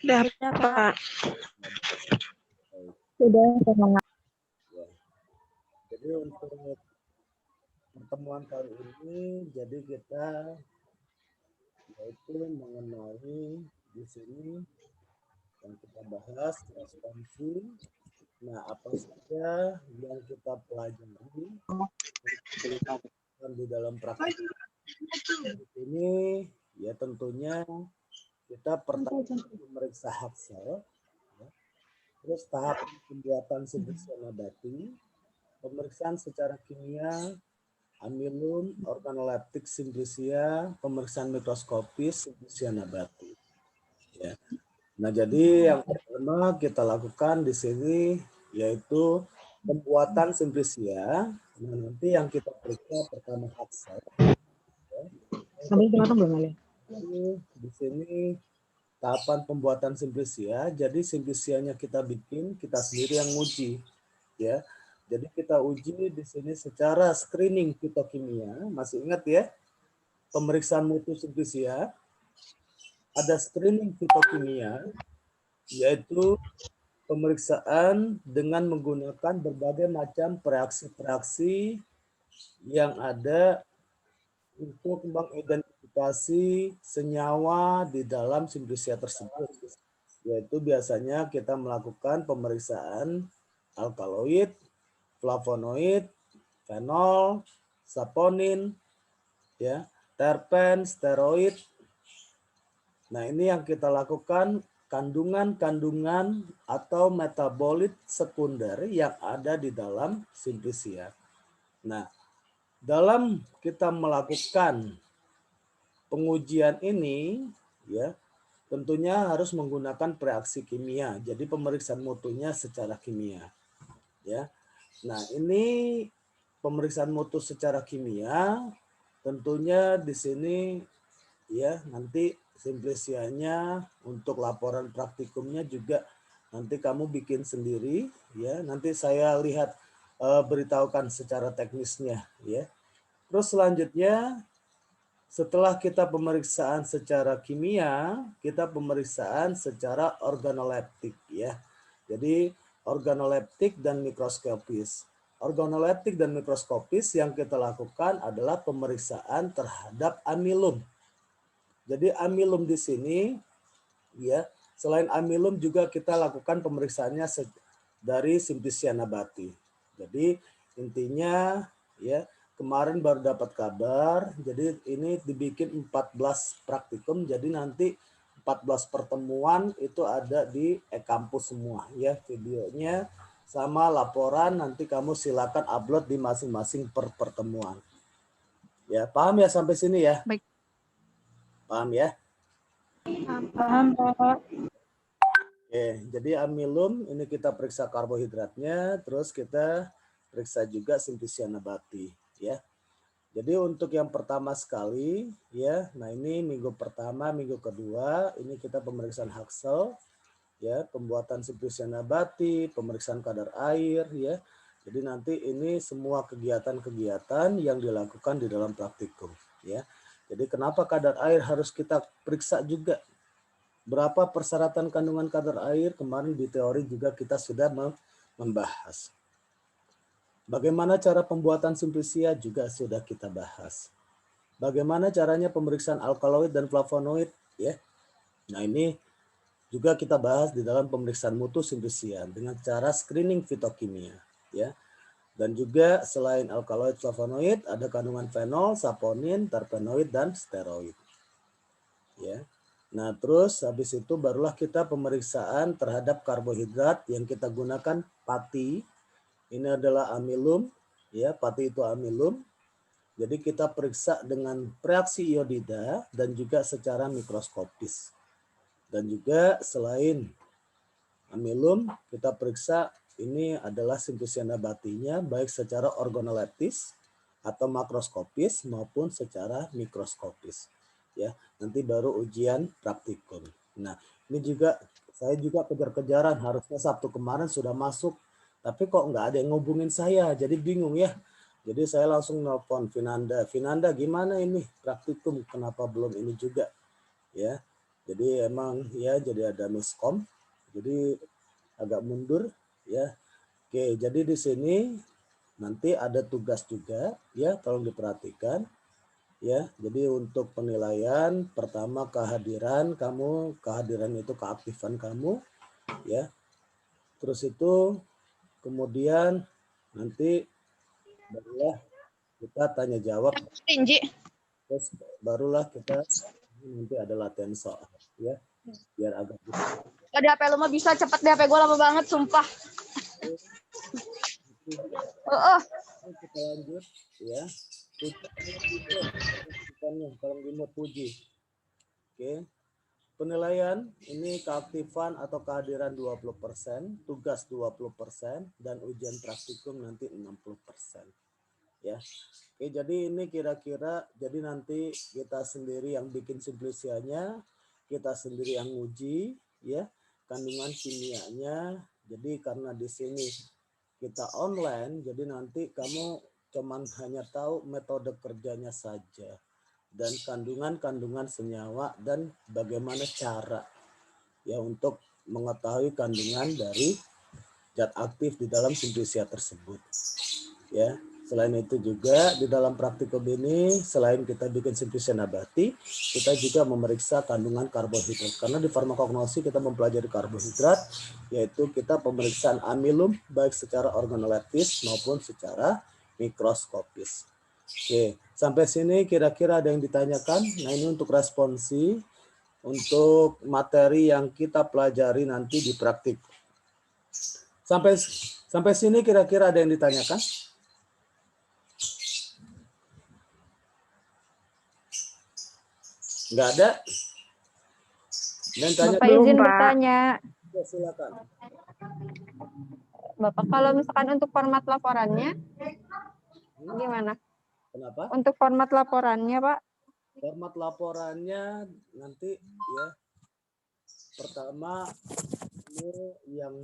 Sudah, Pak. Sudah, Pak. Ya. Jadi untuk pertemuan kali ini, jadi kita yaitu mengenai di sini yang kita bahas responsi. Nah, apa saja yang kita pelajari di dalam praktik ini? Ya tentunya kita pertama memeriksa Haxel, ya. Terus tahap pembuatan sintesis nabati, pemeriksaan secara kimia, amilum, organoleptik simplisia, pemeriksaan mikroskopis simplisia nabati. Ya. Nah, jadi yang pertama kita lakukan di sini yaitu pembuatan simplisia. Nah, nanti yang kita periksa pertama Haxel. Ya. Di sini tahapan pembuatan simplisia. Jadi simplisianya kita bikin, kita sendiri yang uji, ya. Jadi kita uji di sini secara screening fitokimia. Masih ingat ya? Pemeriksaan mutu simplisia. Ada screening fitokimia, yaitu pemeriksaan dengan menggunakan berbagai macam reaksi-reaksi yang ada untuk mengidentifikasi senyawa di dalam simplisia tersebut. Yaitu biasanya kita melakukan pemeriksaan alkaloid, flavonoid, fenol, saponin, ya, terpen, steroid. Nah, ini yang kita lakukan kandungan-kandungan atau metabolit sekunder yang ada di dalam simplisia. Nah, dalam kita melakukan pengujian ini, ya, tentunya harus menggunakan reaksi kimia. Jadi pemeriksaan mutunya secara kimia, ya. Nah, ini pemeriksaan mutu secara kimia, tentunya di sini, ya, nanti simplisianya untuk laporan praktikumnya juga nanti kamu bikin sendiri, ya. Nanti saya lihat beritahukan secara teknisnya, ya. Terus selanjutnya setelah kita pemeriksaan secara kimia, kita pemeriksaan secara organoleptik, ya. Jadi organoleptik dan mikroskopis. Organoleptik dan mikroskopis yang kita lakukan adalah pemeriksaan terhadap amilum. Jadi amilum di sini, ya, selain amilum juga kita lakukan pemeriksaannya dari simplisia nabati. Jadi intinya, ya, kemarin baru dapat kabar, jadi ini dibikin 14 praktikum, jadi nanti 14 pertemuan itu ada di e-kampus semua, ya, videonya sama laporan nanti kamu silakan upload di masing-masing pertemuan. Ya, paham ya sampai sini ya? Baik. Paham ya? Paham, Pak. Oke, jadi amilum ini kita periksa karbohidratnya, terus kita periksa juga simplisia nabati, ya. Jadi untuk yang pertama sekali, ya, nah ini minggu pertama, minggu kedua, ini kita pemeriksaan Haxel, ya, pembuatan simplisia nabati, pemeriksaan kadar air, ya. Jadi nanti ini semua kegiatan-kegiatan yang dilakukan di dalam praktikum, ya. Jadi kenapa kadar air harus kita periksa juga? Berapa persyaratan kandungan kadar air? Kemarin di teori juga kita sudah membahas. Bagaimana cara pembuatan simplisia juga sudah kita bahas. Bagaimana caranya pemeriksaan alkaloid dan flavonoid, ya. Nah, ini juga kita bahas di dalam pemeriksaan mutu simplisia dengan cara screening fitokimia, ya. Dan juga selain alkaloid flavonoid ada kandungan fenol, saponin, terpenoid dan steroid. Ya. Nah, terus habis itu barulah kita pemeriksaan terhadap karbohidrat yang kita gunakan pati. Ini adalah amilum, ya, pati itu amilum. Jadi kita periksa dengan reaksi iodida dan juga secara mikroskopis. Dan juga selain amilum, kita periksa ini adalah simplisia nabatinya baik secara organoleptis atau makroskopis maupun secara mikroskopis. Ya, nanti baru ujian praktikum. Nah, ini juga saya juga kejar-kejaran, harusnya Sabtu kemarin sudah masuk, tapi kok nggak ada yang ngubungin saya, jadi bingung ya. Jadi saya langsung nelpon Vinanda, Vinanda gimana ini praktikum, kenapa belum ini juga, ya. Jadi emang ya jadi ada miskom. Jadi agak mundur ya. Oke, jadi di sini nanti ada tugas juga ya, tolong diperhatikan ya. Jadi untuk penilaian pertama kehadiran kamu, kehadiran itu keaktifan kamu ya. Terus itu kemudian nanti barulah kita tanya jawab, Tinggi. terus barulah kita nanti ada latihan soal ya, biar agak Di HP lu mah bisa cepet, di HP gue lama banget sumpah. kita lanjut ya. Tolong dimut puji. Oke. Penilaian ini keaktifan atau kehadiran 20%, tugas 20%, dan ujian praktikum nanti 60%. Ya. Oke, jadi ini kira-kira jadi nanti kita sendiri yang bikin simplisianya, kita sendiri yang uji ya, kandungan kimianya. Jadi karena di sini kita online, jadi nanti kamu cuman hanya tahu metode kerjanya saja dan kandungan-kandungan senyawa dan bagaimana cara ya untuk mengetahui kandungan dari zat aktif di dalam simplisia tersebut. Ya, selain itu juga di dalam praktikum ini selain kita bikin simplisia nabati, kita juga memeriksa kandungan karbohidrat. Karena di farmakognosi kita mempelajari karbohidrat, yaitu kita pemeriksaan amilum baik secara organoleptis maupun secara mikroskopis. Oke, sampai sini kira-kira ada yang ditanyakan? Nah, ini untuk responsi untuk materi yang kita pelajari nanti di praktik. Sampai sini kira-kira ada yang ditanyakan? Enggak ada? Dan tanya Bapak belum, izin Pak. bertanya. Ya, silakan. Bapak, kalau misalkan untuk format laporannya, gimana? Kenapa? Untuk format laporannya, Pak? Format laporannya nanti ya. Pertama ini yang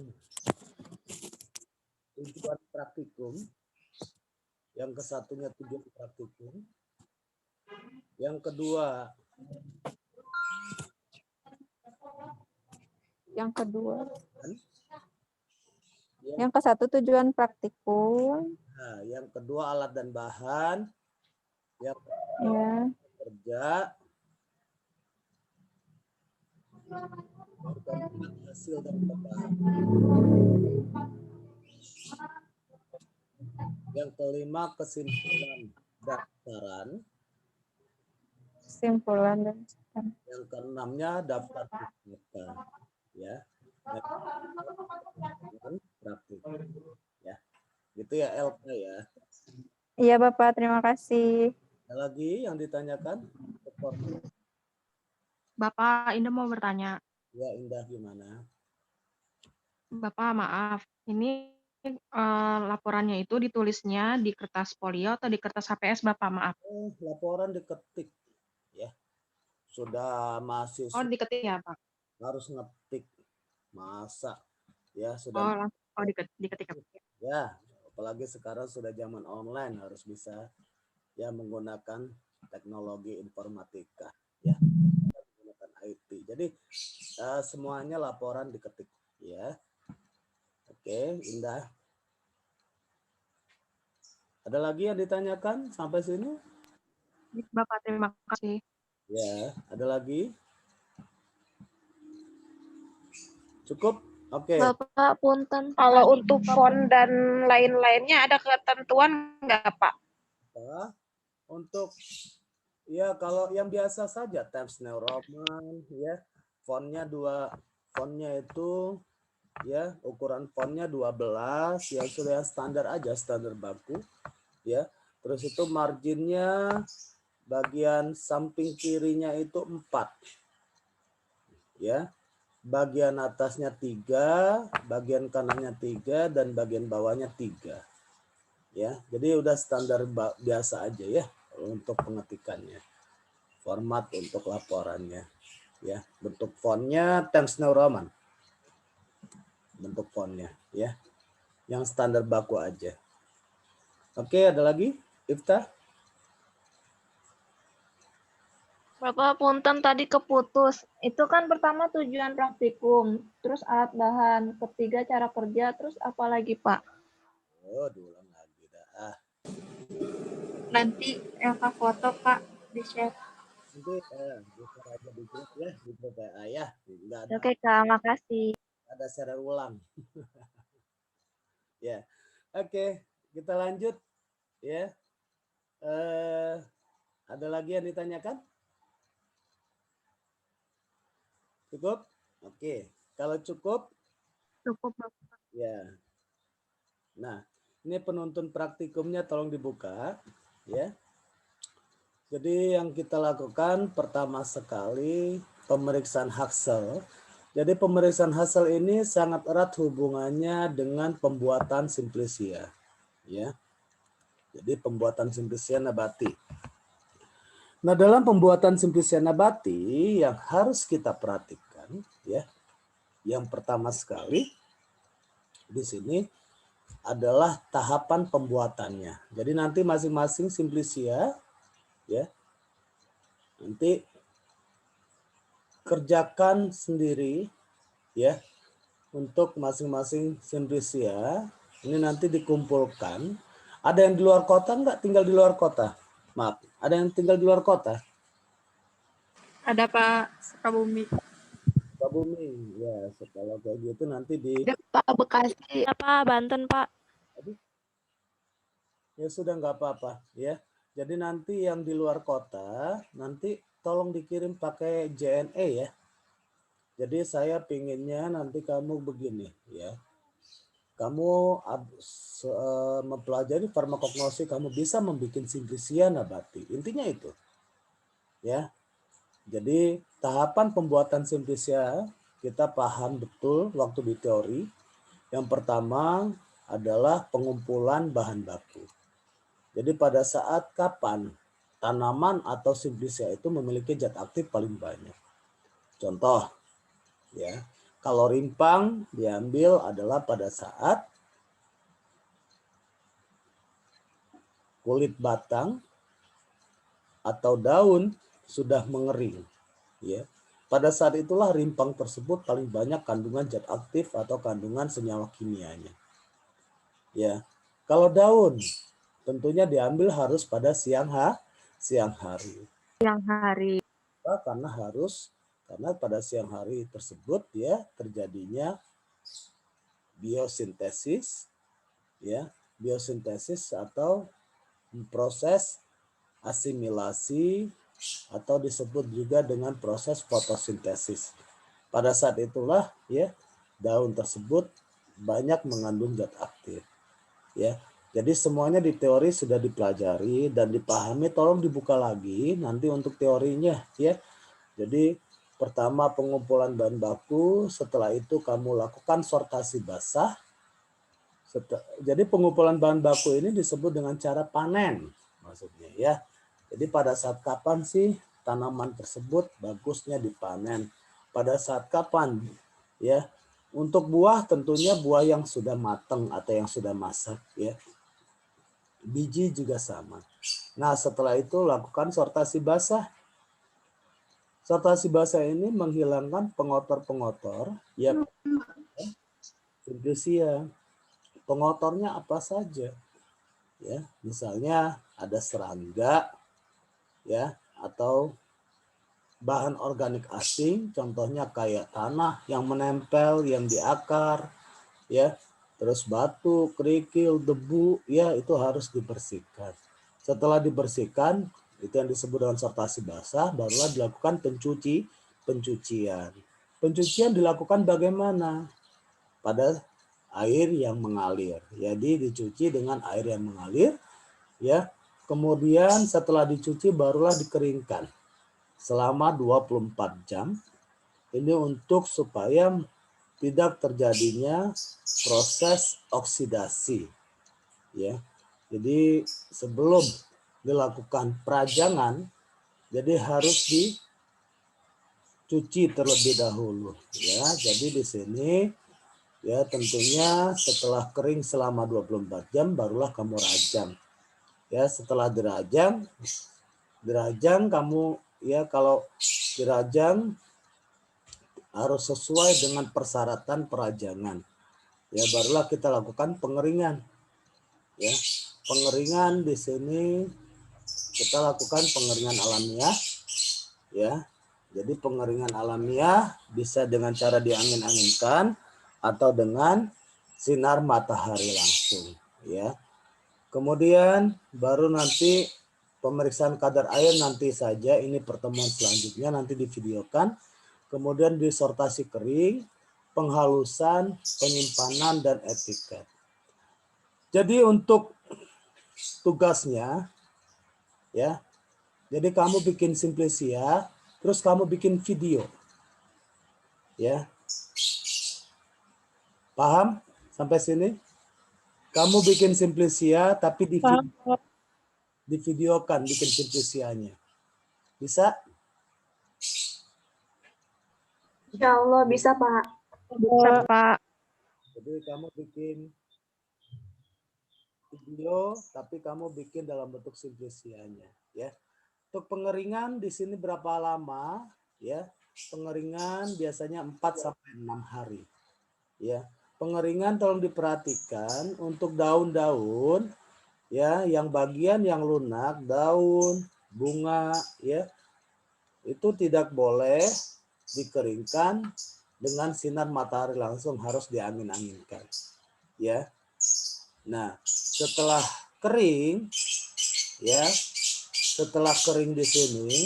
tujuan praktikum, yang kesatunya tujuan praktikum, yang kedua yang ke satu tujuan praktikum, nah, yang kedua alat dan bahan, yang ya, kerja, yang keempat hasil dan pembahasan, yang kelima kesimpulan daftaran, kesimpulan dan yang keenamnya daftar data ya, dan praktik ya, gitu ya LK ya. Iya Bapak, terima kasih. Ada lagi yang ditanyakan? Bapak, Indah mau bertanya. Ya, Indah gimana? Bapak, maaf. Ini laporannya itu ditulisnya di kertas folio atau di kertas HPS, Bapak? Maaf. Laporan diketik ya. Sudah mahasiswa Oh, diketik ya, Pak? harus ngetik. Masa ya sudah. Diketik. Ya, apalagi sekarang sudah zaman online harus bisa ya menggunakan teknologi informatika ya. Menggunakan IT. Jadi semuanya laporan diketik ya. Oke, Indah. Ada lagi yang ditanyakan sampai sini? Bapak, terima kasih. Ya, ada lagi? Cukup? Oke. Bapak, punten. Kalau untuk font dan lain-lainnya ada ketentuan nggak, Pak? Untuk ya kalau yang biasa saja Times New Roman ya, fontnya itu ya, ukuran fontnya 12 yang sudah standar aja, standar baku ya. Terus itu marginnya bagian samping kirinya itu 4 ya, bagian atasnya 3, bagian kanannya 3, dan bagian bawahnya 3 ya. Jadi udah standar biasa aja ya untuk pengetikannya. Format untuk laporannya ya. Bentuk fontnya Times New Roman. Bentuk fontnya ya. Yang standar baku aja. Oke, ada lagi? Ifta? Bapak punten tadi keputus. Itu kan pertama tujuan praktikum, terus alat bahan, ketiga cara kerja, terus apa lagi Pak? Oh, diulang lagi dah. Nanti Elka foto Pak di share. Nanti bisa aja di grup ya, di grup WA ya. Enggak ada, Oke Kak, makasih. ada share ulang. Ya, oke, kita lanjut ya. Ada lagi yang ditanyakan? Cukup? Oke, kalau cukup, Cukup, Bapak. ya. Nah, ini penuntun praktikumnya tolong dibuka, ya. Jadi yang kita lakukan pertama sekali pemeriksaan Haskell. Jadi pemeriksaan Haskell ini sangat erat hubungannya dengan pembuatan simplisia, ya. Jadi pembuatan simplisia nabati. Nah, dalam pembuatan simplisia nabati yang harus kita perhatikan, ya, yang pertama sekali di sini adalah tahapan pembuatannya. Jadi nanti masing-masing simplisia, ya, nanti kerjakan sendiri, ya, untuk masing-masing simplisia. Ini nanti dikumpulkan. Ada yang di luar kota enggak? Tinggal di luar kota? Maaf, ada yang tinggal di luar kota? Ada Pak Sukabumi. Sukabumi, ya. Kalau kayak gitu nanti di Pak Bekasi. Pak, Banten Pak. ya sudah nggak apa-apa, ya. Jadi nanti yang di luar kota nanti tolong dikirim pakai JNE ya. Jadi saya pinginnya nanti kamu begini, ya. Kamu mempelajari farmakognosi, kamu bisa membuat simplisia nabati. Intinya itu, ya. Jadi tahapan pembuatan simplisia kita paham betul waktu di teori. Yang pertama adalah pengumpulan bahan baku. Jadi pada saat kapan tanaman atau simplisia itu memiliki zat aktif paling banyak. Contoh, ya, kalau rimpang diambil adalah pada saat kulit batang atau daun sudah mengering, ya. Pada saat itulah rimpang tersebut paling banyak kandungan zat aktif atau kandungan senyawa kimianya. Ya, kalau daun tentunya diambil harus pada siang hari. Siang hari. Karena pada siang hari tersebut ya terjadinya biosintesis, ya, biosintesis atau proses asimilasi atau disebut juga dengan proses fotosintesis. Pada saat itulah ya daun tersebut banyak mengandung zat aktif, ya. Jadi semuanya di teori sudah dipelajari dan dipahami, tolong dibuka lagi nanti untuk teorinya, ya. Jadi pertama pengumpulan bahan baku, setelah itu kamu lakukan sortasi basah. Jadi pengumpulan bahan baku ini disebut dengan cara panen maksudnya, ya. Jadi pada saat kapan sih tanaman tersebut bagusnya dipanen? Pada saat kapan, ya? Untuk buah tentunya buah yang sudah matang atau yang sudah masak, ya. Biji juga sama. Nah, setelah itu lakukan sortasi basah. Sortasi basah ini menghilangkan pengotor-pengotor, ya, simplisia. Pengotornya apa saja, ya, misalnya ada serangga, ya, atau bahan organik asing, contohnya kayak tanah yang menempel, yang di akar, ya, terus batu, kerikil, debu, ya, itu harus dibersihkan. Setelah dibersihkan, itu yang disebut dengan sortasi basah, barulah dilakukan pencucian. Pencucian dilakukan bagaimana? Pada air yang mengalir. Jadi dicuci dengan air yang mengalir, ya. Kemudian setelah dicuci barulah dikeringkan selama 24 jam. Ini untuk supaya tidak terjadinya proses oksidasi, ya. Jadi sebelum dilakukan perajangan, jadi harus dicuci terlebih dahulu, ya. Jadi di sini ya tentunya setelah kering selama 24 jam barulah kamu rajang. Ya, setelah dirajang kamu ya kalau dirajang harus sesuai dengan persyaratan perajangan. Ya, barulah kita lakukan pengeringan. Ya, pengeringan di sini kita lakukan pengeringan alamiah. Ya, jadi pengeringan alamiah bisa dengan cara diangin-anginkan atau dengan sinar matahari langsung. Ya, kemudian baru nanti pemeriksaan kadar air nanti saja, ini pertemuan selanjutnya nanti divideokan. Kemudian disortasi kering, penghalusan, penyimpanan, dan etiket. Jadi untuk tugasnya, ya, jadi kamu bikin simplisia, terus kamu bikin video, ya, paham sampai sini? Kamu bikin simplisia, tapi divideokan, bikin simplisianya, bisa? Insya Allah bisa, Pak. Bisa, Pak. Jadi kamu bikin video, tapi kamu bikin dalam bentuk simplisianya, ya. Untuk pengeringan di sini berapa lama, ya? Pengeringan biasanya 4 sampai 6 hari, ya. Pengeringan tolong diperhatikan untuk daun-daun, ya, yang bagian yang lunak, daun, bunga, ya, itu tidak boleh dikeringkan dengan sinar matahari langsung, harus diangin-anginkan, ya. Nah, setelah kering, ya, setelah kering di sini,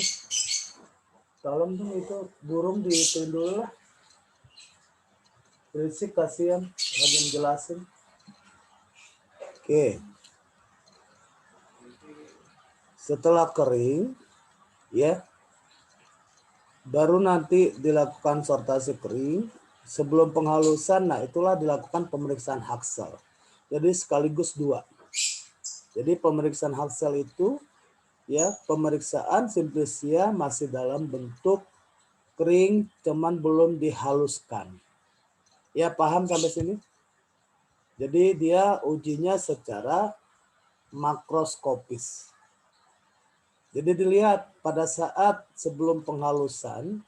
tolong dong itu burung diituin dulu lah. Berisik, kasihan lagi menjelasin. Oke. Setelah kering, ya, baru nanti dilakukan sortasi kering. Sebelum penghalusan, nah itulah dilakukan pemeriksaan Haxel. Jadi sekaligus 2. Jadi pemeriksaan Haxel itu, ya, pemeriksaan simplisia masih dalam bentuk kering, cuman belum dihaluskan. Ya, paham sampai sini? Jadi dia ujinya secara makroskopis. Jadi dilihat pada saat sebelum penghalusan,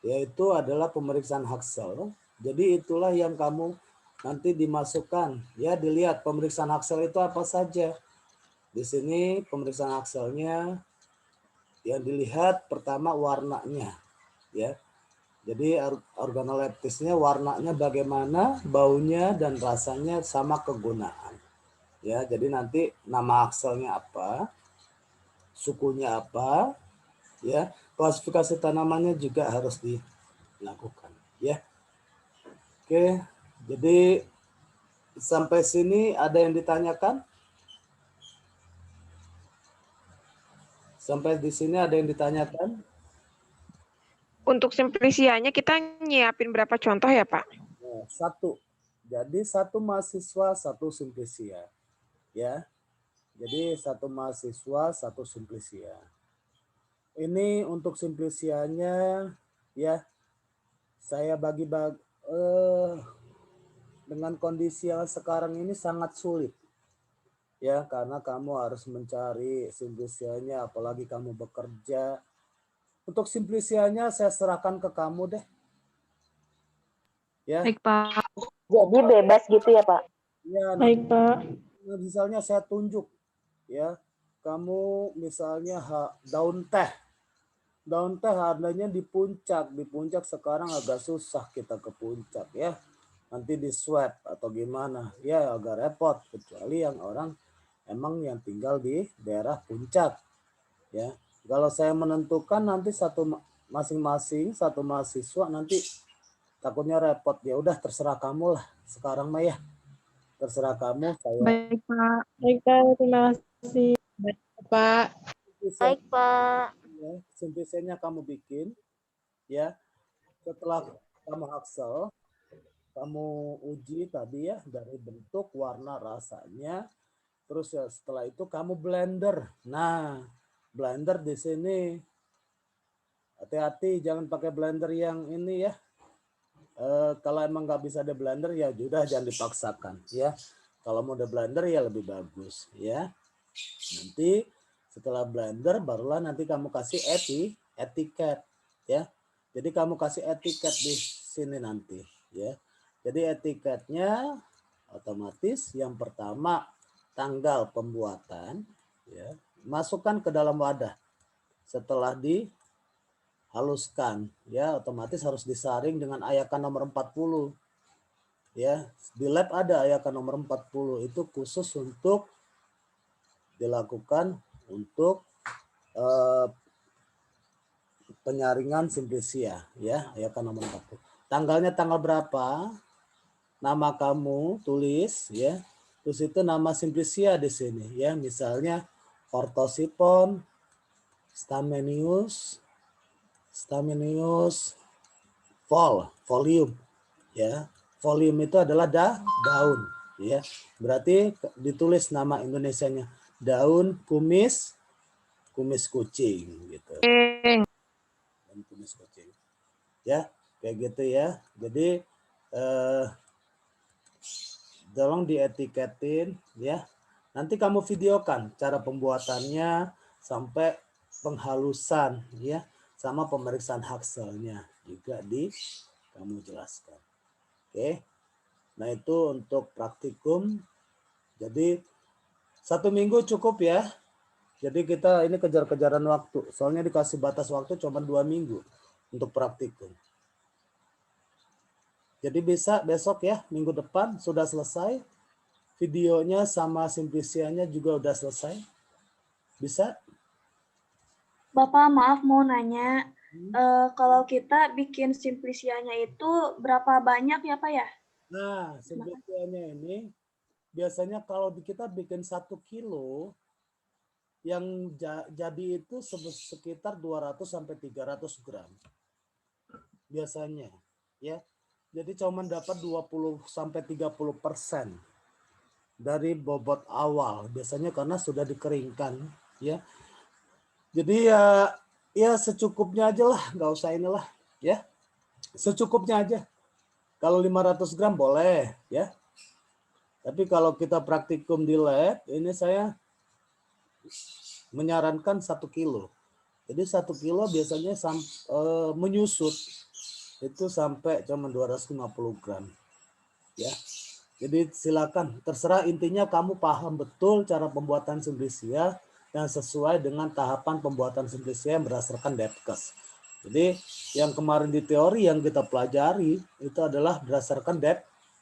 yaitu adalah pemeriksaan Haxel. Jadi itulah yang kamu nanti dimasukkan. Ya, dilihat pemeriksaan Haxel itu apa saja. Di sini pemeriksaan Haxelnya yang dilihat pertama warnanya, ya. Jadi organoleptisnya warnanya bagaimana, baunya dan rasanya sama kegunaan. Ya, jadi nanti nama Haxelnya apa, sukunya apa, ya, klasifikasi tanamannya juga harus dilakukan, ya. Oke, jadi sampai sini ada yang ditanyakan? Sampai di sini ada yang ditanyakan? Untuk simplisianya kita nyiapin berapa contoh ya, Pak? Nah, 1. Jadi 1 mahasiswa 1 simplisia. Ya. Jadi 1 mahasiswa 1 simplisia. Ini untuk simplisianya, ya, saya bagi-bagi dengan kondisi yang sekarang ini sangat sulit. Ya, karena kamu harus mencari simplisianya, apalagi kamu bekerja. Untuk simplisianya saya serahkan ke kamu deh. Ya. Baik, Pak. Jadi bebas gitu ya, Pak? Ya, Baik, Pak. misalnya saya tunjuk, ya, kamu misalnya daun teh. Daun teh harganya di puncak sekarang agak susah kita ke puncak, ya. Nanti di swab atau gimana, ya agak repot, kecuali yang orang emang yang tinggal di daerah puncak, ya. Kalau saya menentukan nanti masing-masing satu mahasiswa nanti takutnya repot, ya udah terserah kamu lah sekarang mah, ya. Terserah kamu, saya. Baik, Pak. Baik, Pak. Terima kasih. Pak. Baik, Pak. Ya, simplisinya kamu bikin, ya. Setelah kamu Haxel, kamu uji tadi, ya, dari bentuk, warna, rasanya. Terus ya setelah itu kamu blender. Nah, blender di sini hati-hati, jangan pakai blender yang ini, ya. Kalau emang nggak bisa ada blender, ya sudah jangan dipaksakan, ya. Kalau mau ada blender ya lebih bagus, ya. Nanti setelah blender barulah nanti kamu kasih etiket ya. Jadi kamu kasih etiket di sini nanti ya. Jadi etiketnya otomatis yang pertama tanggal pembuatan ya, masukkan ke dalam wadah. Setelah dihaluskan ya, otomatis harus disaring dengan ayakan nomor 40. Ya, di lab ada ayakan nomor 40 itu khusus untuk dilakukan untuk penyaringan simplisia ya, ayakan nomor 40. Tanggalnya tanggal berapa? Nama kamu tulis ya. Terus itu nama simplisia di sini ya, misalnya orthosipon, stamenius, volume ya. Volume itu adalah daun ya. Berarti ditulis nama Indonesianya daun kumis kucing gitu. Daun kumis kucing. Ya, kayak gitu ya. Jadi tolong dietiketin ya. Nanti kamu videokan cara pembuatannya sampai penghalusan ya, sama pemeriksaan hakselnya juga kamu jelaskan. Oke. Nah, itu untuk praktikum. Jadi 1 minggu cukup ya. Jadi kita ini kejar-kejaran waktu. Soalnya dikasih batas waktu cuma 2 minggu untuk praktikum. Jadi bisa besok ya, minggu depan sudah selesai. Videonya sama simplisianya juga udah selesai. Bisa? Bapak, maaf mau nanya. Kalau kita bikin simplisianya itu berapa banyak ya, Pak ya? Nah, simplisianya ini biasanya kalau kita bikin 1 kilo, yang jadi itu sekitar 200 sampai 300 gram. Biasanya ya. Jadi cuma dapat 20 sampai 30% dari bobot awal. Biasanya karena sudah dikeringkan ya. Jadi ya secukupnya aja lah, nggak usah inilah ya. Secukupnya aja. Kalau 500 gram boleh ya. Tapi kalau kita praktikum di lab, ini saya menyarankan 1 kilo. Jadi 1 kilo biasanya menyusut itu sampai cuma 250 gram. Ya. Jadi silakan, terserah, intinya kamu paham betul cara pembuatan simplisia yang sesuai dengan tahapan pembuatan simplisia yang berdasarkan Debkes. Jadi yang kemarin di teori yang kita pelajari itu adalah berdasarkan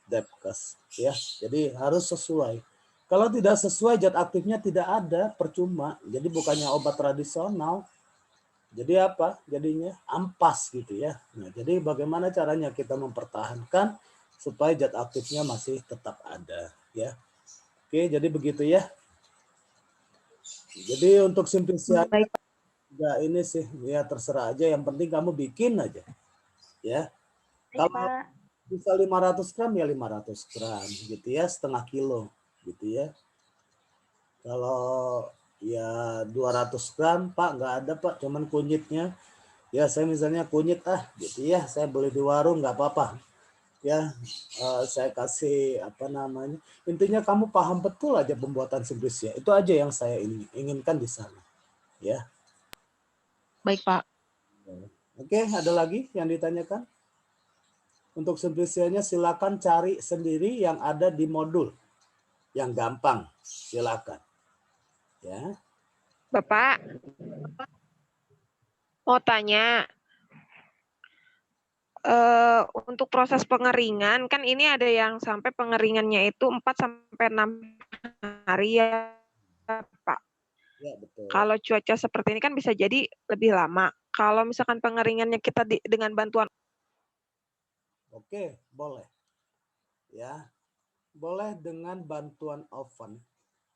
Debkes ya. Jadi harus sesuai. Kalau tidak sesuai, zat aktifnya tidak ada, percuma. Jadi bukannya obat tradisional. Jadi apa? Jadinya ampas gitu ya. Nah, jadi bagaimana caranya kita mempertahankan supaya zat aktifnya masih tetap ada ya. Oke, jadi begitu ya. Jadi untuk simplisia ya ini sih ya terserah aja, yang penting kamu bikin aja. Ya. Kalau bisa 500 gram ya 500 gram gitu ya, setengah kilo gitu ya. Kalau ya 200 gram, Pak, nggak ada, Pak, cuman kunyitnya. Ya saya misalnya kunyit gitu ya, saya beli di warung nggak apa-apa. Ya, saya kasih apa namanya. Intinya kamu paham betul aja pembuatan simplisia. Itu aja yang saya inginkan di sana. Ya. Baik, Pak. Oke, ada lagi yang ditanyakan? Untuk simplisianya silakan cari sendiri yang ada di modul. Yang gampang, silakan. Ya. Bapak, mau tanya, untuk proses pengeringan, kan ini ada yang sampai pengeringannya itu 4 sampai 6 hari ya, Pak. Ya, betul. Kalau cuaca seperti ini kan bisa jadi lebih lama. Kalau misalkan pengeringannya kita dengan bantuan. Oke, boleh. Ya, boleh dengan bantuan oven.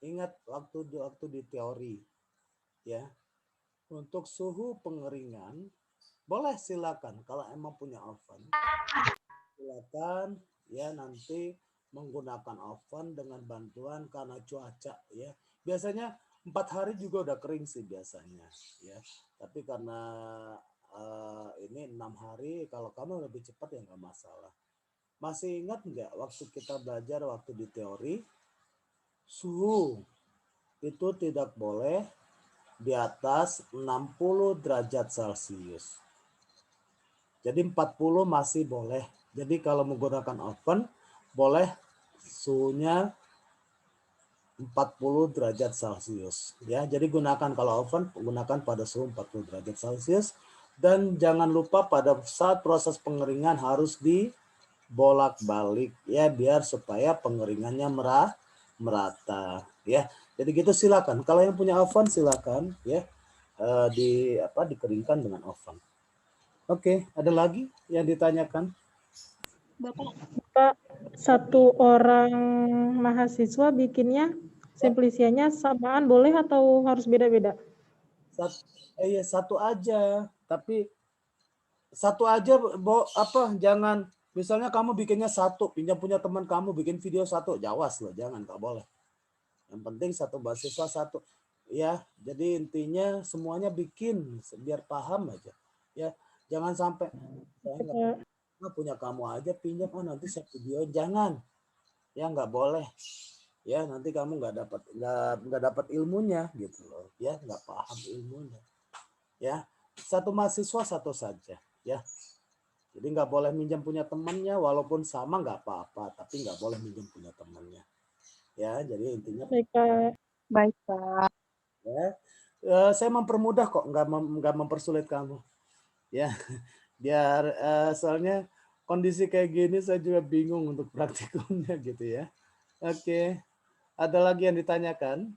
Ingat waktu di teori, ya. Untuk suhu pengeringan, boleh silakan kalau emang punya oven. Silakan ya nanti menggunakan oven dengan bantuan karena cuaca ya. Biasanya 4 hari juga udah kering sih biasanya ya. Tapi karena ini 6 hari, kalau kamu lebih cepat ya nggak masalah. Masih ingat nggak waktu kita belajar waktu di teori, suhu itu tidak boleh di atas 60 derajat Celcius. Jadi 40 masih boleh. Jadi kalau menggunakan oven boleh suhunya 40 derajat Celcius. Ya, jadi gunakan kalau oven gunakan pada suhu 40 derajat Celcius dan jangan lupa pada saat proses pengeringan harus dibolak-balik ya biar supaya pengeringannya merata ya. Jadi gitu silakan. Kalau yang punya oven silakan ya dikeringkan dengan oven. Oke, ada lagi yang ditanyakan? Bapak, satu orang mahasiswa bikinnya simplisianya samaan boleh atau harus beda-beda? Satu aja, tapi satu aja jangan misalnya kamu bikinnya satu, pinjam punya teman kamu bikin video satu, jawas loh, jangan, nggak boleh. Yang penting satu mahasiswa satu. Ya, jadi intinya semuanya bikin biar paham aja. Ya, jangan sampai punya kamu aja pinjam, nanti saya video, jangan. Ya, nggak boleh. Ya, nanti kamu nggak dapat ilmunya gitu loh. Ya, nggak paham ilmunya. Ya, satu mahasiswa satu saja. Ya, jadi nggak boleh minjam punya temannya, walaupun sama nggak apa-apa, tapi nggak boleh minjam punya temannya. Ya, jadi intinya. Baik, Pak. Ya, saya mempermudah kok, nggak mempersulit kamu. Ya, biar soalnya kondisi kayak gini saya juga bingung untuk praktikumnya gitu ya. Oke, ada lagi yang ditanyakan?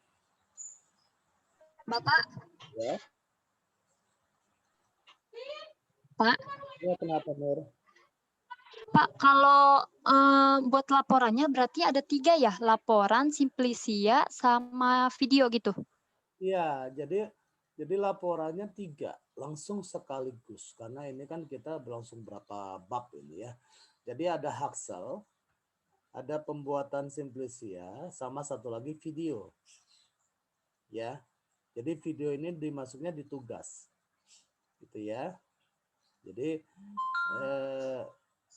Bapak. Ya. Pak. Ya, kenapa, Nur? Pak, kalau buat laporannya berarti ada 3 ya? Laporan, simplisia, sama video gitu? Iya, jadi laporannya 3, langsung sekaligus. Karena ini kan kita berlangsung berapa bab ini ya. Jadi ada Haxel, ada pembuatan simplisia, sama satu lagi video. Ya, jadi video ini dimasuknya di tugas. Gitu ya. Jadi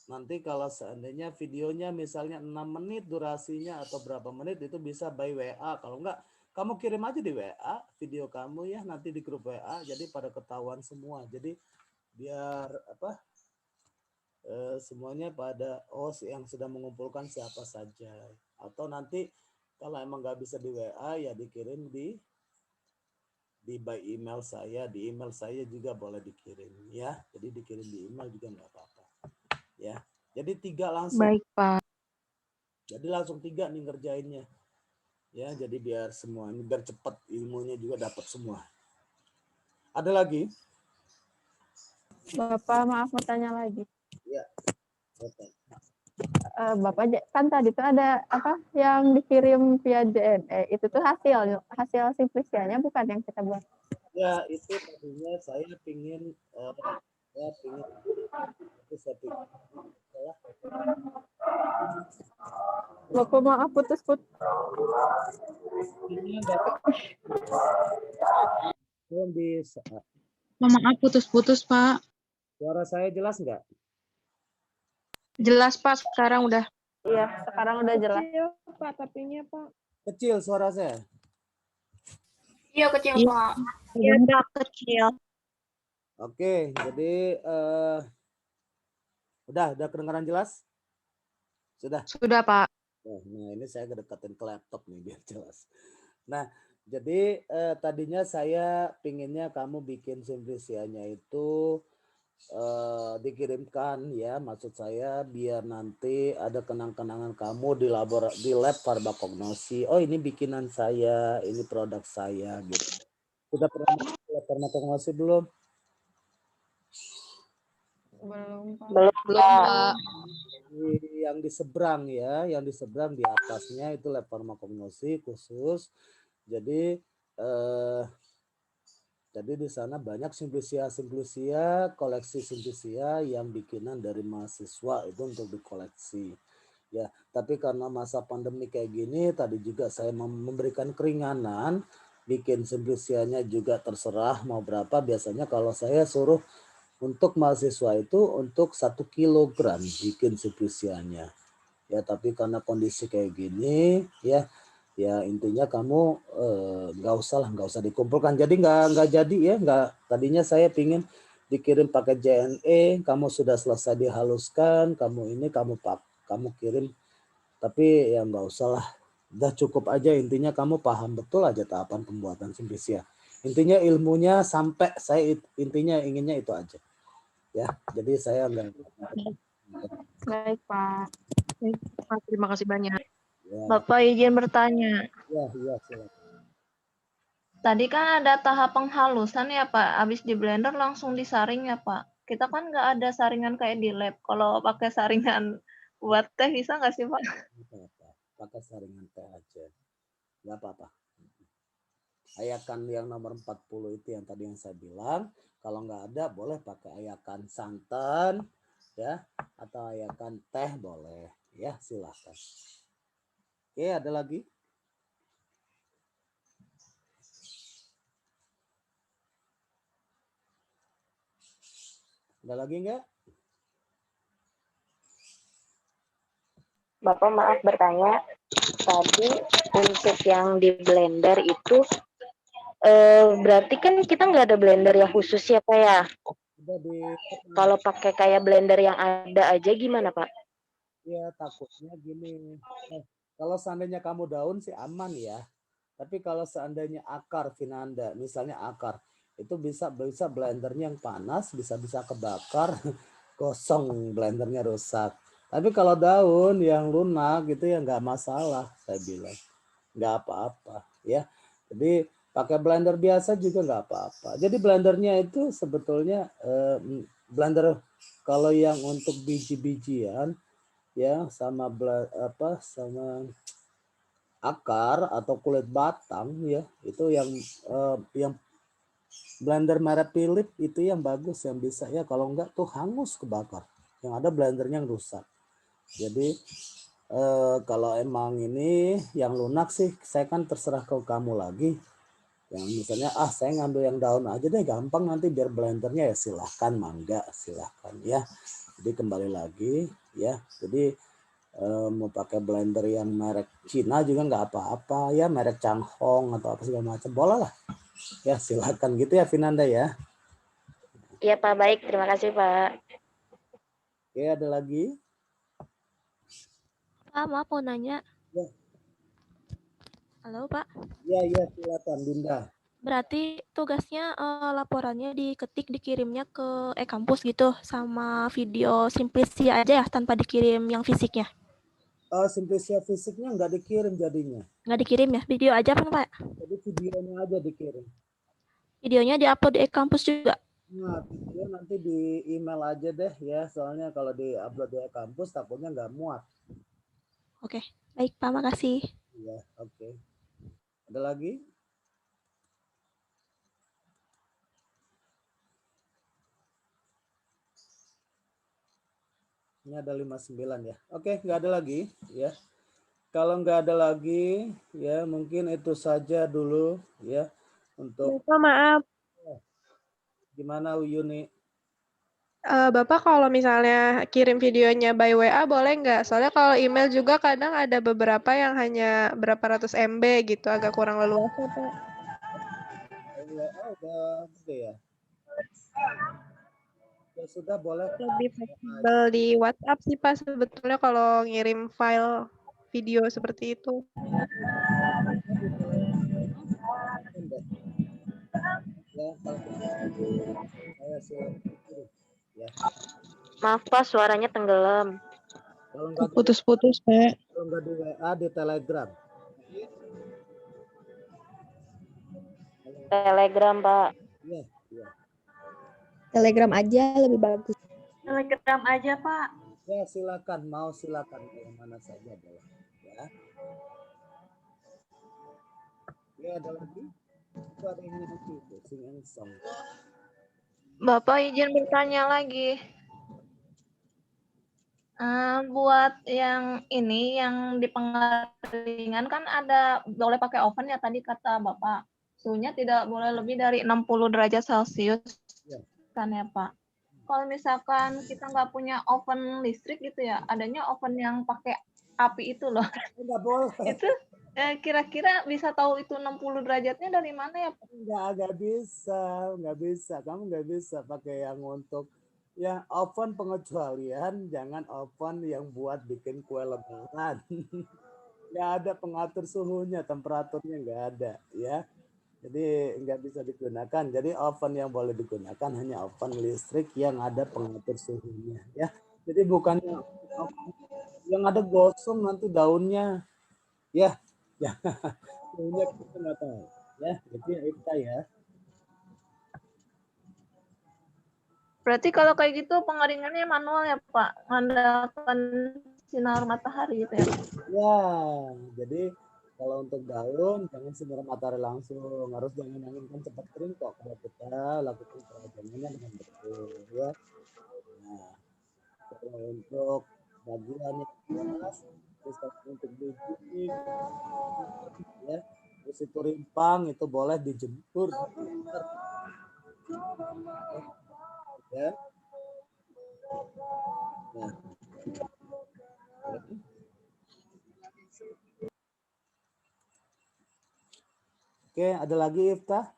nanti kalau seandainya videonya misalnya 6 menit durasinya atau berapa menit itu bisa by WA. Kalau enggak, kamu kirim aja di WA video kamu ya nanti di grup WA. Jadi pada ketahuan semua. Jadi biar semuanya pada yang sedang mengumpulkan siapa saja. Atau nanti kalau emang nggak bisa di WA ya dikirim di by email saya. Di email saya juga boleh dikirim ya. Jadi dikirim di email juga nggak apa-apa. Ya, jadi 3 langsung. Baik, Pak. Jadi langsung 3 nih ngerjainnya. Ya, jadi biar semua ini biar cepat ilmunya juga dapat semua. Ada lagi? Bapak, maaf mau tanya lagi. Ya. Bapak kan tadi tuh ada apa yang dikirim via JNE itu tuh hasil simplisianya bukan yang kita buat. Ya, itu tadinya saya pingin Bapak maaf putus-putus. Maaf putus-putus, Pak. Suara saya jelas nggak? Jelas, Pak. Sekarang udah. Iya, sekarang udah jelas. Kecil, Pak, tapinya, Pak. Kecil suara saya. Iya, kecil, Pak. Iya, Pak, kecil. Oke, jadi udah kedengaran jelas? Sudah? Sudah, Pak. Nah, ini saya kedekatin ke laptop nih biar jelas. Nah, jadi tadinya saya pinginnya kamu bikin simplisianya itu dikirimkan ya, maksud saya biar nanti ada kenang-kenangan kamu di lab farmakognosi. Oh, ini bikinan saya, ini produk saya gitu. Sudah pernah lab farmakognosi belum? Belum, Pak. Yang di seberang ya, yang di seberang di atasnya itu lab farmakognosi khusus. Jadi di sana banyak simplisia, koleksi simplisia yang bikinan dari mahasiswa itu untuk dikoleksi. Ya, tapi karena masa pandemi kayak gini, tadi juga saya memberikan keringanan, bikin simplisianya juga terserah mau berapa. Biasanya kalau saya suruh untuk mahasiswa itu untuk 1 kilogram bikin simplisianya. Ya, tapi karena kondisi kayak gini, ya Ya intinya kamu nggak usah dikumpulkan. Jadi nggak jadi ya, nggak. Tadinya saya pingin dikirim pakai JNE, kamu sudah selesai dihaluskan, kamu kirim, tapi ya nggak usah lah. Udah cukup aja, intinya kamu paham betul aja tahapan pembuatan simplisia. Intinya ilmunya sampai saya intinya inginnya itu aja. Ya, jadi saya nggak. Baik, Pak. Terima kasih banyak. Ya, Bapak izin bertanya. ya, silakan. Tadi kan ada tahap penghalusan ya Pak, habis di blender langsung disaring ya Pak. Kita kan nggak ada saringan kayak di lab. Kalau pakai saringan buat teh bisa nggak sih Pak? Nggak apa-apa, pakai saringan teh aja. Nggak apa-apa. Ayakan yang nomor 40 itu yang tadi yang saya bilang. Kalau nggak ada boleh pakai ayakan santan ya, atau ayakan teh boleh ya, silahkan. Oke, ada lagi? Ada lagi nggak? Bapak maaf bertanya, tadi untuk yang di blender itu berarti kan kita nggak ada blender yang khusus ya Pak ya? Kalau pakai kayak blender yang ada aja gimana Pak? Ya takutnya gini, kalau seandainya kamu daun sih aman ya. Tapi kalau seandainya akar Vinanda, misalnya akar, itu bisa blendernya yang panas, bisa kebakar, kosong blendernya rusak. Tapi kalau daun yang lunak gitu ya nggak masalah, saya bilang nggak apa-apa ya. Jadi pakai blender biasa juga nggak apa-apa. Jadi blendernya itu sebetulnya blender kalau yang untuk biji-bijian ya sama sama akar atau kulit batang ya, itu yang blender merek Philips itu yang bagus, yang bisa ya, kalau enggak tuh hangus kebakar. Yang ada blendernya yang rusak. Jadi kalau emang ini yang lunak sih saya kan terserah ke kamu lagi. Yang misalnya saya ngambil yang daun aja deh, gampang nanti biar blendernya ya, silahkan, mangga, silahkan ya. Jadi kembali lagi ya, jadi mau pakai blender yang merek Cina juga nggak apa-apa ya, merek Changhong atau apa segala macam boleh lah ya, silahkan gitu ya Vinanda ya. Iya Pak, baik, terima kasih Pak. Oke, ada lagi? Pak, maaf mau nanya. Ya. Halo Pak. Ya silakan Dinda. Berarti tugasnya laporannya diketik dikirimnya ke e-kampus gitu sama video Simplisia aja ya tanpa dikirim yang fisiknya? Simplisia fisiknya nggak dikirim jadinya. Nggak dikirim ya? Video aja kan Pak? Jadi videonya aja dikirim. Videonya diupload di e-kampus juga? Nah, video nanti di email aja deh ya, soalnya kalau di-upload di e-kampus takutnya nggak muat. Oke, baik Pak, makasih. Iya, oke. Ada lagi? Ini ada 59 ya. Oke, nggak ada lagi ya. Kalau nggak ada lagi ya, mungkin itu saja dulu ya untuk. Bapak maaf, Gimana Yuni? Bapak kalau misalnya kirim videonya by WA boleh nggak? Soalnya kalau email juga kadang ada beberapa yang hanya berapa ratus MB gitu, agak kurang leluasa Pak. WA udah gede ya? Ya sudah, boleh. Lebih fleksibel di WhatsApp sih Pak sebetulnya kalau ngirim file video seperti itu. Ya, saya silakan. Ya. Maaf Pak, suaranya tenggelam. Kalau nggak Putus-putus Pak. Kalau nggak di WA, di Telegram. Telegram Pak. Iya. Telegram aja lebih bagus. Telegram aja Pak. Ya silakan, silakan yang mana saja boleh. Ya. Ya, ada lagi? Itu ada yang itu, sing and song. Bapak izin bertanya lagi. Buat yang ini, yang di pengeringan kan ada boleh pakai oven ya tadi kata Bapak. Suhunya tidak boleh lebih dari 60 derajat Celcius kan ya Pak. Kalau misalkan kita nggak punya oven listrik gitu ya, adanya oven yang pakai api itu loh. Nggak boleh. kira-kira bisa tahu itu 60 derajatnya dari mana ya Pak? Nggak bisa. Kamu nggak bisa pakai yang untuk yang oven pengecualian, jangan oven yang buat bikin kue lebaran. Nggak ada pengatur suhunya, temperaturnya nggak ada, ya. Jadi nggak bisa digunakan. Jadi oven yang boleh digunakan hanya oven listrik yang ada pengatur suhunya, ya. Jadi bukan yang ada gosong nanti daunnya, ya. Ya, suhunya kita nggak tahu, ya. Jadi Ipta ya. Berarti kalau kayak gitu pengeringannya manual ya Pak, mengandalkan sinar matahari gitu ya. Ya, jadi kalau untuk daun jangan sinar matahari langsung, harus jangan kan cepat kering kok kalau kita lakukan peradangannya dengan betul, ya. Nah, kalau untuk bagian yang keras, bisa untuk biji, ya, terus itu rimpang itu boleh dijemur, ya. Nah. Oke, ada lagi Ifta?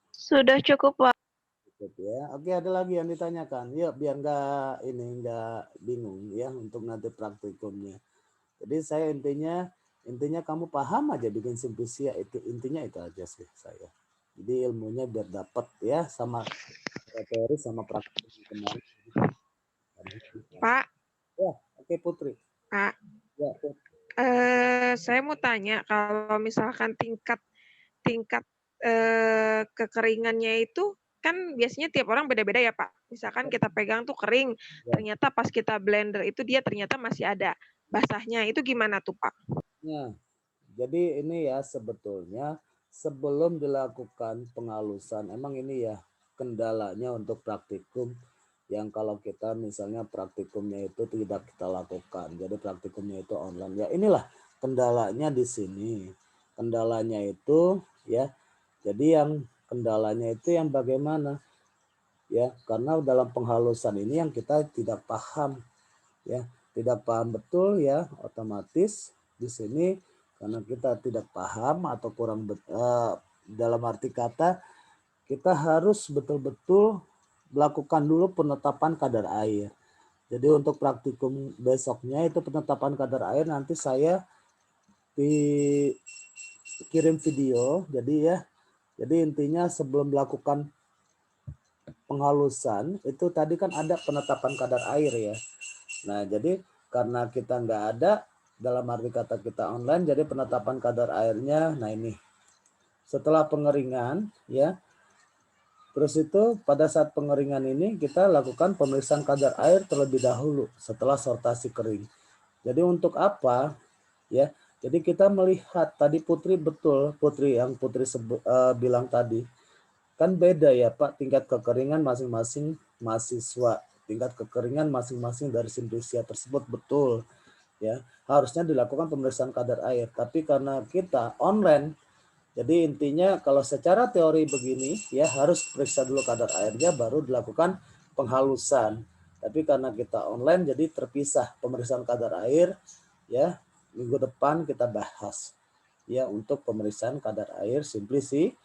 Sudah cukup, Pak. Cukup ya. Oke, ada lagi yang ditanyakan. Yuk, biar nggak bingung ya untuk nanti praktikumnya. Jadi saya intinya kamu paham aja bikin simplisia itu intinya itu aja sih saya. Jadi ilmunya biar dapat ya sama teori sama praktik kemarin. Pak. Ya, oke Putri. Pak. Ya, Putri. Saya mau tanya kalau misalkan tingkat kekeringannya itu kan biasanya tiap orang beda-beda ya Pak. Misalkan kita pegang tuh kering, ternyata pas kita blender itu dia ternyata masih ada basahnya. Itu gimana tuh Pak? Nah, jadi ini ya sebetulnya sebelum dilakukan penghalusan, emang ini ya kendalanya untuk praktikum yang kalau kita misalnya praktikumnya itu tidak kita lakukan. Jadi praktikumnya itu online. Ya inilah kendalanya di sini. Kendalanya itu ya. Jadi yang kendalanya itu yang bagaimana? Ya, karena dalam penghalusan ini yang kita tidak paham ya, tidak paham betul ya, otomatis di sini karena kita tidak paham atau kurang dalam arti kata kita harus betul-betul melakukan dulu penetapan kadar air. Jadi untuk praktikum besoknya itu penetapan kadar air nanti saya dikirim video. Jadi ya, jadi intinya sebelum melakukan penghalusan itu tadi kan ada penetapan kadar air ya. Nah jadi karena kita nggak ada dalam arti kata kita online, jadi penetapan kadar airnya, nah ini setelah pengeringan ya. Terus itu pada saat pengeringan ini kita lakukan pemeriksaan kadar air terlebih dahulu setelah sortasi kering. Jadi untuk apa? Ya, jadi kita melihat tadi Putri betul, Putri yang Putri bilang tadi kan beda ya Pak tingkat kekeringan masing-masing mahasiswa, tingkat kekeringan masing-masing dari simplisia tersebut betul ya. Harusnya dilakukan pemeriksaan kadar air, tapi karena kita online. Jadi intinya kalau secara teori begini ya harus periksa dulu kadar airnya baru dilakukan penghalusan. Tapi karena kita online jadi terpisah pemeriksaan kadar air ya, minggu depan kita bahas ya untuk pemeriksaan kadar air simplisia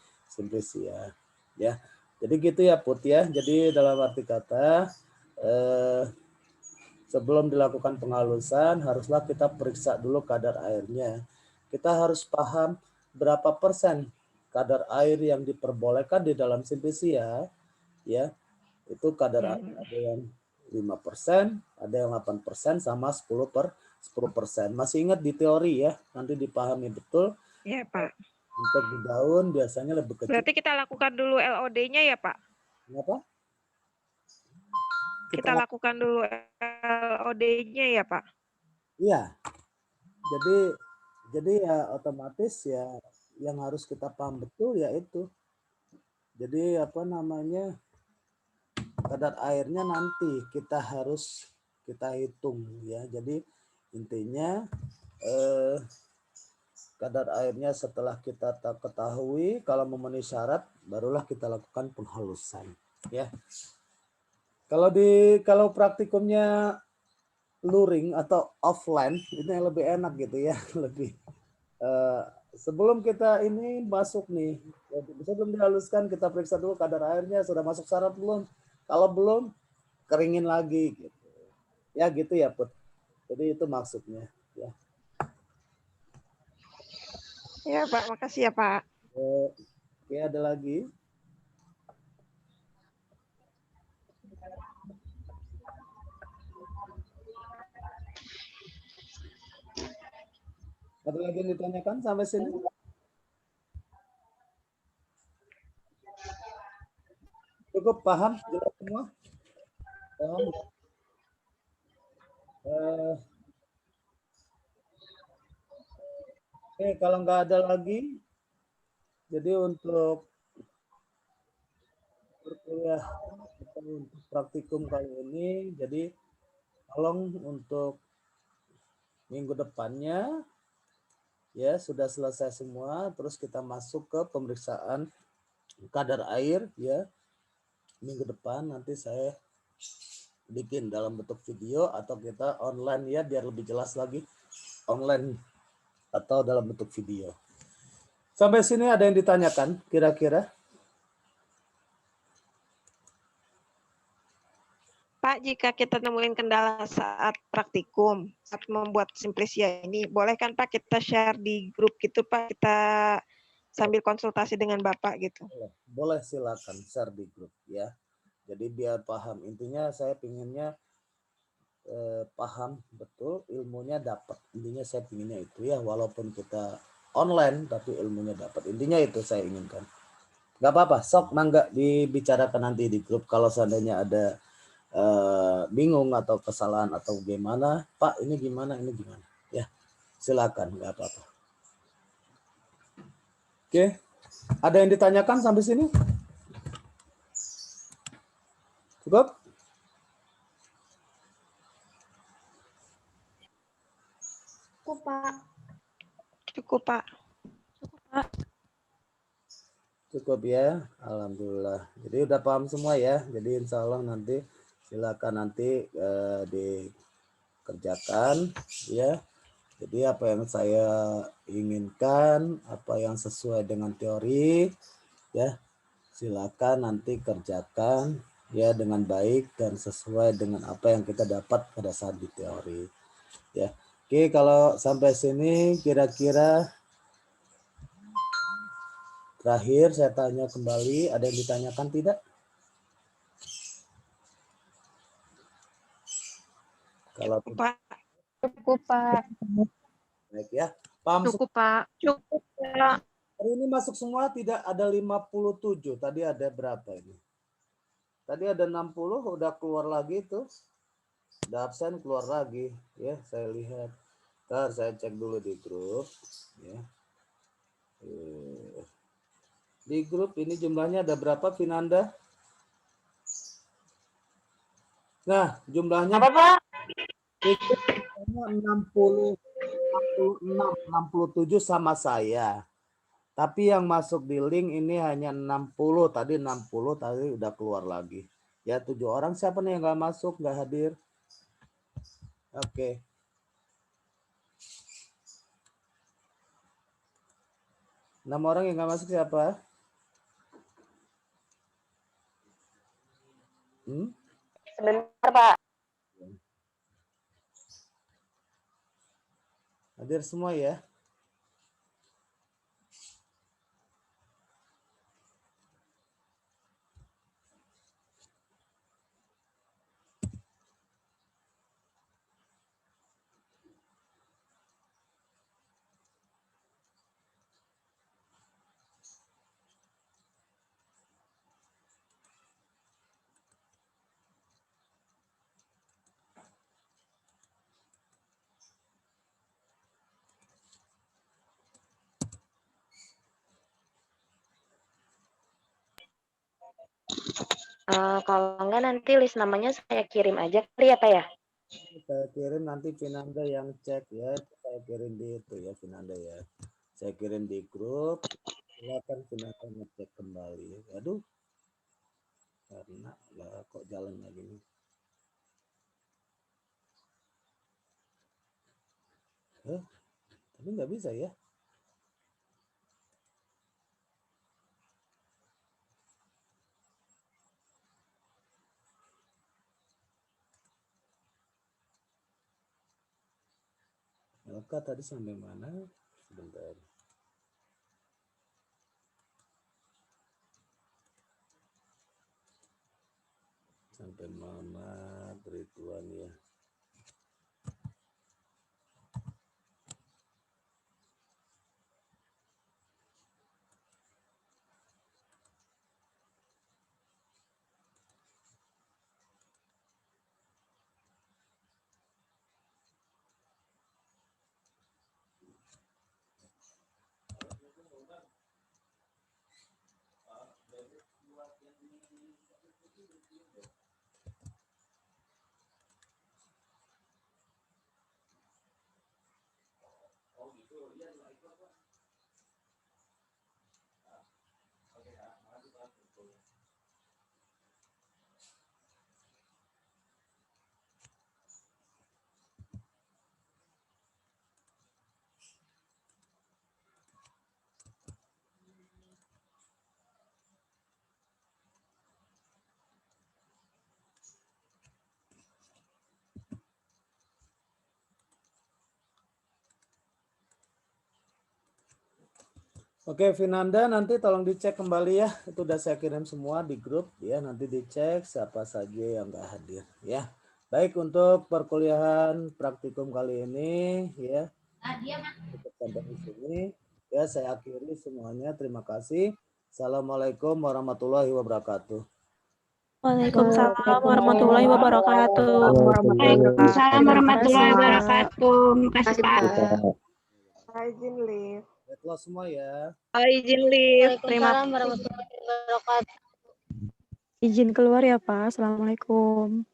ya. Jadi gitu ya Put ya. Jadi dalam arti kata sebelum dilakukan penghalusan haruslah kita periksa dulu kadar airnya. Kita harus paham berapa persen kadar air yang diperbolehkan di dalam simplisia ya. Itu kadar air ada yang 5%, ada yang 8% sama 10%. Masih ingat di teori ya, nanti dipahami betul. Iya, Pak. Untuk di daun biasanya lebih kecil. Berarti kita lakukan dulu LOD-nya ya, Pak? Kenapa? Kita lakukan dulu LOD-nya ya, Pak? Iya. Jadi ya otomatis ya yang harus kita paham betul ya itu. Jadi apa namanya? Kadar airnya nanti kita hitung ya. Jadi intinya kadar airnya setelah kita ketahui kalau memenuhi syarat barulah kita lakukan penghalusan ya. Kalau praktikumnya luring atau offline itu yang lebih enak gitu ya, lebih sebelum kita ini masuk nih, sebelum dihaluskan kita periksa dulu kadar airnya sudah masuk syarat belum. Kalau belum, keringin lagi gitu. Ya gitu ya Put. Jadi itu maksudnya. Ya. Ya Pak, makasih ya Pak. Oke, ada lagi? Ada lagi yang ditanyakan sampai sini? Cukup paham? Jelas semua? Paham? Oke, kalau nggak ada lagi, jadi untuk berkuliah atau untuk praktikum kali ini, jadi tolong untuk minggu depannya ya sudah selesai semua, terus kita masuk ke pemeriksaan kadar air ya. Minggu depan nanti saya bikin dalam bentuk video atau kita online ya biar lebih jelas lagi, online atau dalam bentuk video. Sampai sini ada yang ditanyakan kira-kira? Pak, jika kita nemuin kendala saat praktikum, saat membuat Simplisia ini, boleh kan Pak kita share di grup gitu Pak, kita sambil konsultasi dengan Bapak gitu. Boleh silakan share di grup ya. Jadi biar paham. Intinya saya pinginnya paham betul, ilmunya dapat. Intinya saya pinginnya itu ya, walaupun kita online tapi ilmunya dapat. Intinya itu saya inginkan. Nggak apa-apa, sok mangga dibicarakan nanti di grup kalau seandainya ada bingung atau kesalahan atau gimana, Pak ini gimana ya silakan, nggak apa-apa. Oke, ada yang ditanyakan sampai sini? Cukup? Cukup, Pak. Cukup, Pak. Cukup ya, alhamdulillah. Jadi udah paham semua ya. Jadi insya Allah nanti silakan nanti dikerjakan ya. Jadi apa yang saya inginkan, apa yang sesuai dengan teori ya, silakan nanti kerjakan ya dengan baik dan sesuai dengan apa yang kita dapat pada saat di teori ya. Oke, kalau sampai sini kira-kira terakhir saya tanya kembali, ada yang ditanyakan tidak? Kalau Pak. Cukup Pak. Baik ya. Paham Cukup Pak. Cukup Pak. Hari ini masuk semua tidak ada 57. Tadi ada berapa ini? Tadi ada 60 udah keluar lagi tuh. Udah absen keluar lagi ya, saya lihat. Ntar saya cek dulu di grup ya. Di grup ini jumlahnya ada berapa Vinanda? Nah, jumlahnya Apa Pak? itu 60 66 67 sama saya. Tapi yang masuk di link ini hanya 60. Tadi 60 tadi udah keluar lagi. Ya 7 orang siapa nih yang nggak masuk, nggak hadir? Oke. Okay. 6 orang yang nggak masuk siapa? Sebentar Pak. Hadir semua ya. Kalau enggak nanti list namanya saya kirim aja kali ya Pak ya? Saya kirim nanti Vinanda yang cek ya. Saya kirim di itu ya Vinanda ya. Saya kirim di grup. Silakan Vinanda ngecek kembali. Aduh. Karena lah kok jalan lagi nih. Tapi nggak bisa ya. Elka tadi sampai mana? Sebentar. Sampai mana Ridwan ya? Oke, Vinanda, nanti tolong dicek kembali ya. Itu udah saya kirim semua di grup ya. Nanti dicek siapa saja yang nggak hadir ya. Baik, untuk perkuliahan praktikum kali ini ya. Cukup sampai di sini. Ya, saya akhiri semuanya. Terima kasih. Assalamualaikum warahmatullahi wabarakatuh. Waalaikumsalam warahmatullahi wabarakatuh. Waalaikumsalam warahmatullahi wabarakatuh. Makasih Pak. Izin live. Close semua ya. Izin live. Terima Waalaikumsalam warahmatullahi wabarakatuh. Izin keluar ya Pak. Assalamualaikum.